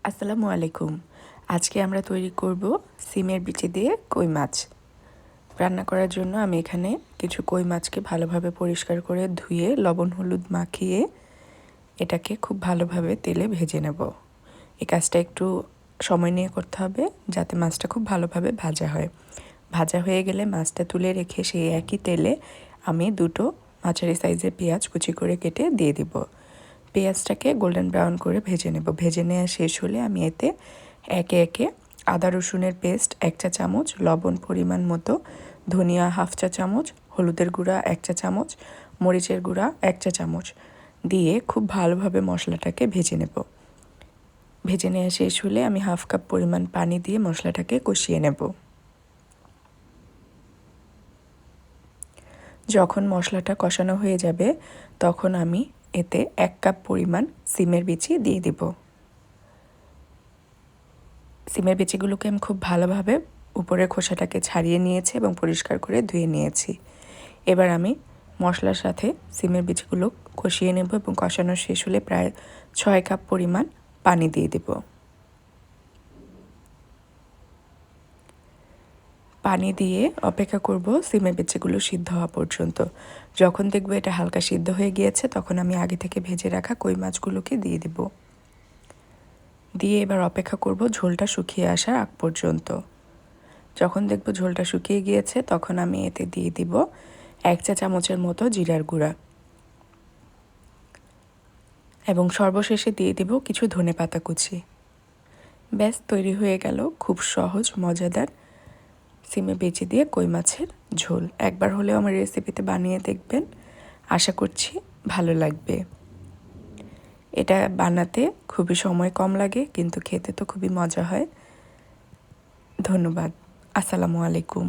আসসালামু আলাইকুম। আজকে আমরা তৈরি করব সিমের বিচি দিয়ে কই মাছ। রান্না করার জন্য আমি এখানে কিছু কই মাছকে ভালোভাবে পরিষ্কার করে ধুয়ে লবণ হলুদ মাখিয়ে এটাকে খুব ভালোভাবে তেলে ভেজে নেব। এই কাজটা একটু সময় নিয়ে করতে হবে যাতে মাছটা খুব ভালোভাবে ভাজা হয়। ভাজা হয়ে গেলে মাছটা তুলে রেখে সেই একই তেলে আমি দুটো মাঝারি সাইজের পেঁয়াজ কুচি করে কেটে দিয়ে দিব। পেঁয়াজটাকে গোল্ডেন ব্রাউন করে ভেজে নেব। ভেজে নেওয়া শেষ হলে আমি এতে একে একে আদা রসুনের পেস্ট 1 চা চামচ, লবণ পরিমাণ মতো, ধনিয়া 1/2 চা চামচ, হলুদের গুঁড়া 1 চা চামচ, মরিচের গুঁড়া 1 চা চামচ দিয়ে খুব ভালোভাবে মশলাটাকে ভেজে নেব। ভেজে নেওয়া শেষ হলে আমি 1/2 কাপ পরিমাণ পানি দিয়ে মশলাটাকে কষিয়ে নেব। যখন মশলাটা কষানো হয়ে যাবে তখন আমি এতে 1 কাপ পরিমাণ সিমের বিচি দিয়ে দিব। সিমের বিচিগুলোকে আমি খুব ভালোভাবে উপরের খোসাটাকে ছাড়িয়ে নিয়েছি এবং পরিষ্কার করে ধুয়ে নিয়েছি। এবার আমি মশলার সাথে সিমের বিচিগুলো কষিয়ে নেব এবং কষানো শেষ হলে প্রায় 6 কাপ পরিমাণ পানি দিয়ে দেব। পানি দিয়ে অপেক্ষা করব সিমের বিচিগুলো সিদ্ধ হওয়া পর্যন্ত। যখন দেখব এটা হালকা সিদ্ধ হয়ে গিয়েছে তখন আমি আগে থেকে ভেজে রাখা কই মাছগুলোকে দিয়ে দেব। দিয়ে এবার অপেক্ষা করব ঝোলটা শুকিয়ে আসার আগ পর্যন্ত। যখন দেখব ঝোলটা শুকিয়ে গিয়েছে তখন আমি এতে দিয়ে দিব 1 চা চামচের মতো জিরার গুঁড়া এবং সর্বশেষে দিয়ে দেব কিছু ধনেপাতা কুচি। ব্যাস তৈরি হয়ে গেল খুব সহজ মজাদার সিমে বিচি দিয়ে কই মাছের ঝোল। একবার হলেও আমার রেসিপিতে বানিয়ে দেখবেন, আশা করছি ভালো লাগবে। এটা বানাতে খুবই সময় কম লাগে কিন্তু খেতে তো খুবই মজা হয়। ধন্যবাদ। আসসালামু আলাইকুম।